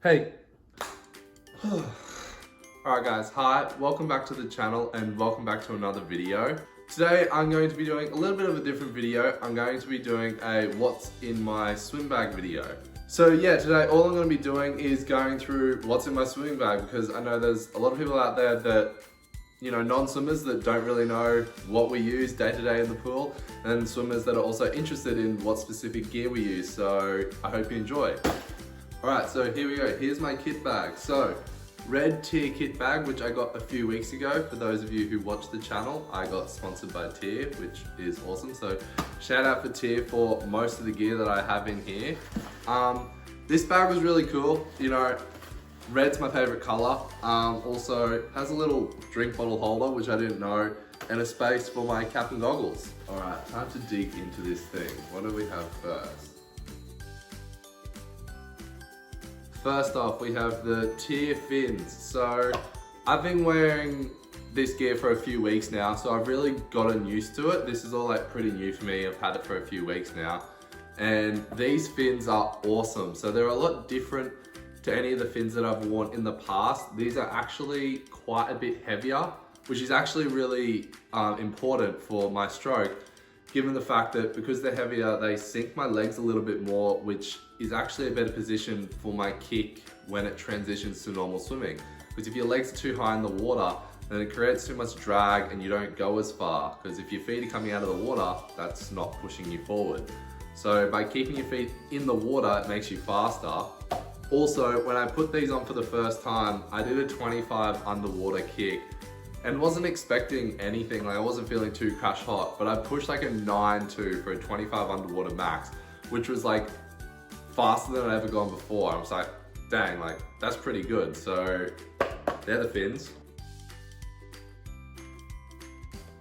Hey. Alright guys, hi, welcome back to the channel and welcome back to another video. Today I'm going to be doing a little bit of a different video. I'm going to be doing a what's in my swim bag video. So yeah, today all I'm going to be doing is going through what's in my swimming bag, because I know there's a lot of people out there that, you know, non-swimmers that don't really know what we use day to day in the pool, and swimmers that are also interested in what specific gear we use. So I hope you enjoy. Alright, so here we go. Here's my kit bag. So, red tier kit bag, which I got a few weeks ago. For those of you who watch the channel, I got sponsored by Tier, which is awesome. So, shout out for Tier for most of the gear that I have in here. This bag was really cool. You know, red's my favorite color. Also, has a little drink bottle holder, which I didn't know, and a space for my cap and goggles. Alright, time to dig into this thing. What do we have first? First off, we have the Tier fins. So I've been wearing this gear for a few weeks now, so I've really gotten used to it. This is all like pretty new for me. I've had it for a few weeks now. And these fins are awesome. So they're a lot different to any of the fins that I've worn in the past. These are actually quite a bit heavier, which is actually really important for my stroke, given the fact that because they're heavier, they sink my legs a little bit more, which is actually a better position for my kick when it transitions to normal swimming. Because if your legs are too high in the water, then it creates too much drag and you don't go as far. Because if your feet are coming out of the water, that's not pushing you forward. So by keeping your feet in the water, it makes you faster. Also, when I put these on for the first time, I did a 25 underwater kick and wasn't expecting anything. Like, I wasn't feeling too crash hot, but I pushed like a 9.2 for a 25 underwater max, which was like faster than I'd ever gone before. I was like, dang, like that's pretty good. So they're the fins.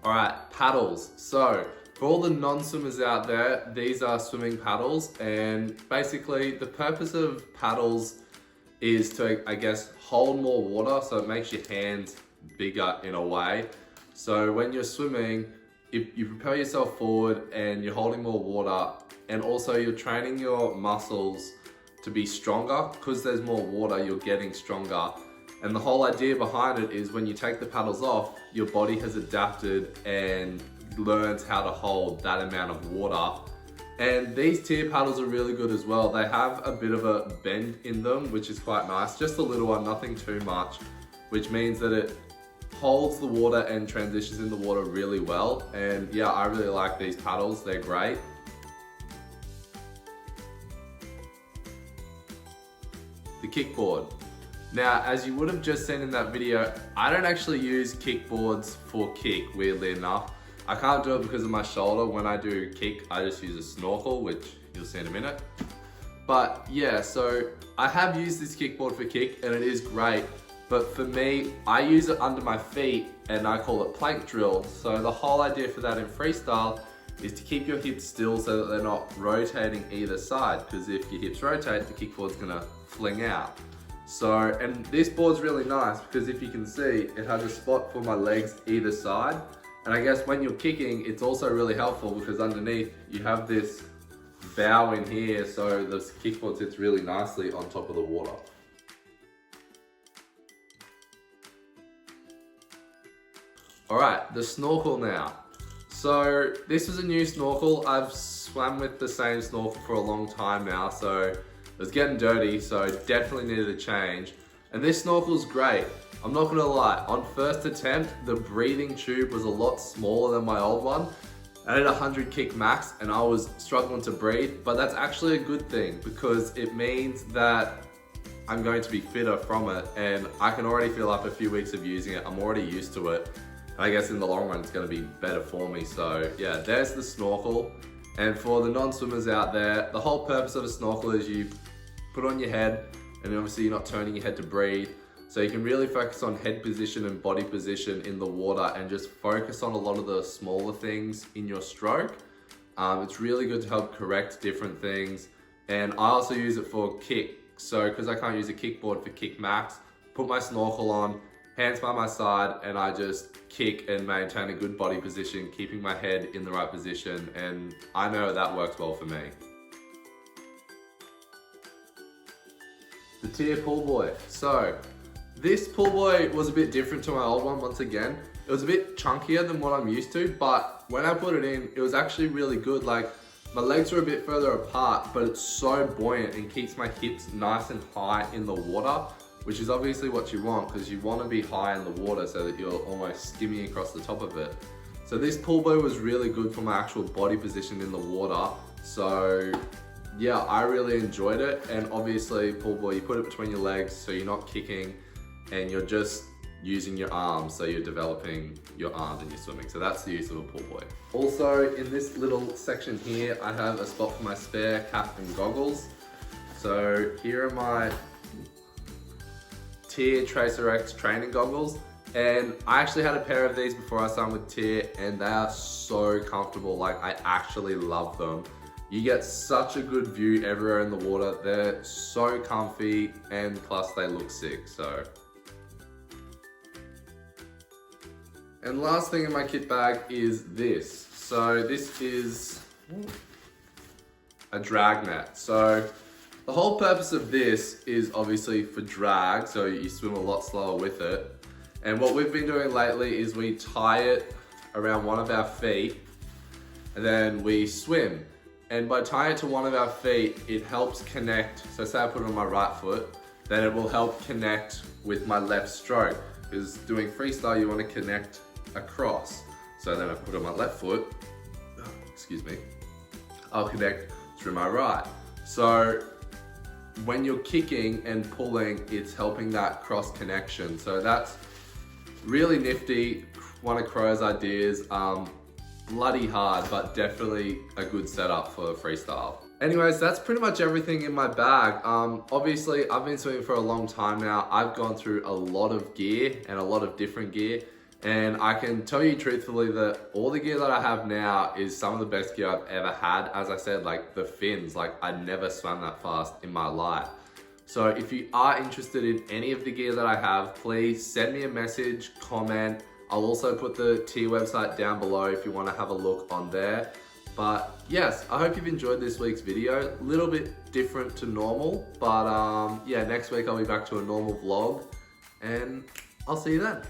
All right, paddles. So for all the non-swimmers out there, these are swimming paddles, and basically the purpose of paddles is to, I guess, hold more water, so it makes your hands bigger in a way. So when you're swimming, if you propel yourself forward and you're holding more water, and also you're training your muscles to be stronger, because there's more water, you're getting stronger. And the whole idea behind it is when you take the paddles off, your body has adapted and learns how to hold that amount of water. And these Tier paddles are really good as well. They have a bit of a bend in them, which is quite nice. Just a little one, nothing too much, which means that it holds the water and transitions in the water really well. And yeah, I really like these paddles, they're great. The kickboard. Now, as you would have just seen in that video, I don't actually use kickboards for kick, weirdly enough. I can't do it because of my shoulder. When I do kick, I just use a snorkel, which you'll see in a minute. But yeah, so I have used this kickboard for kick and it is great. But for me, I use it under my feet and I call it plank drill. So the whole idea for that in freestyle is to keep your hips still so that they're not rotating either side. Because if your hips rotate, the kickboard's gonna fling out. So, and this board's really nice because if you can see, it has a spot for my legs either side. And I guess when you're kicking, it's also really helpful because underneath you have this bow in here, so the kickboard sits really nicely on top of the water. All right, the snorkel now. So this is a new snorkel. I've swam with the same snorkel for a long time now, so it was getting dirty, so definitely needed a change. And this snorkel's great. I'm not gonna lie, on first attempt, the breathing tube was a lot smaller than my old one. I did 100 kick max and I was struggling to breathe, but that's actually a good thing because it means that I'm going to be fitter from it, and I can already feel after a few weeks of using it, I'm already used to it. I guess in the long run, it's gonna be better for me. So yeah, there's the snorkel. And for the non-swimmers out there, the whole purpose of a snorkel is you put on your head, and obviously you're not turning your head to breathe. So you can really focus on head position and body position in the water and just focus on a lot of the smaller things in your stroke. It's really good to help correct different things. And I also use it for kick. So because I can't use a kickboard for kick max, put my snorkel on, hands by my side, and I just kick and maintain a good body position, keeping my head in the right position. And I know that works well for me. The the Tier Pool Boy. So this Pool Boy was a bit different to my old one once again. It was a bit chunkier than what I'm used to, but when I put it in, it was actually really good. Like, my legs are a bit further apart, but it's so buoyant and keeps my hips nice and high in the water, which is obviously what you want, because you want to be high in the water so that you're almost skimming across the top of it. So this Pool Boy was really good for my actual body position in the water. So yeah, I really enjoyed it. And obviously Pool Boy, you put it between your legs so you're not kicking and you're just using your arms, so you're developing your arms and you're swimming. So that's the use of a Pool Boy. Also, in this little section here, I have a spot for my spare cap and goggles. So here are my Tier Tracer X training goggles. And I actually had a pair of these before I signed with Tier, and they are so comfortable. Like, I actually love them. You get such a good view everywhere in the water. They're so comfy, and plus they look sick, so. And last thing in my kit bag is this. So this is a drag net. So the whole purpose of this is obviously for drag, so you swim a lot slower with it. And what we've been doing lately is we tie it around one of our feet and then we swim. And by tying it to one of our feet, it helps connect. So say I put it on my right foot, then it will help connect with my left stroke. Because doing freestyle, you want to connect across. So then I put it on my left foot, excuse me, I'll connect through my right. So when you're kicking and pulling, it's helping that cross connection. So that's really nifty, one of Crow's ideas. Bloody hard, but definitely a good setup for freestyle. Anyways, that's pretty much everything in my bag. Obviously, I've been swimming for a long time now. I've gone through a lot of gear and a lot of different gear. And I can tell you truthfully that all the gear that I have now is some of the best gear I've ever had. As I said, like the fins, like I never swam that fast in my life. So if you are interested in any of the gear that I have, please send me a message, comment. I'll also put the Tier website down below if you want to have a look on there. But yes, I hope you've enjoyed this week's video. A little bit different to normal, but yeah, next week I'll be back to a normal vlog and I'll see you then.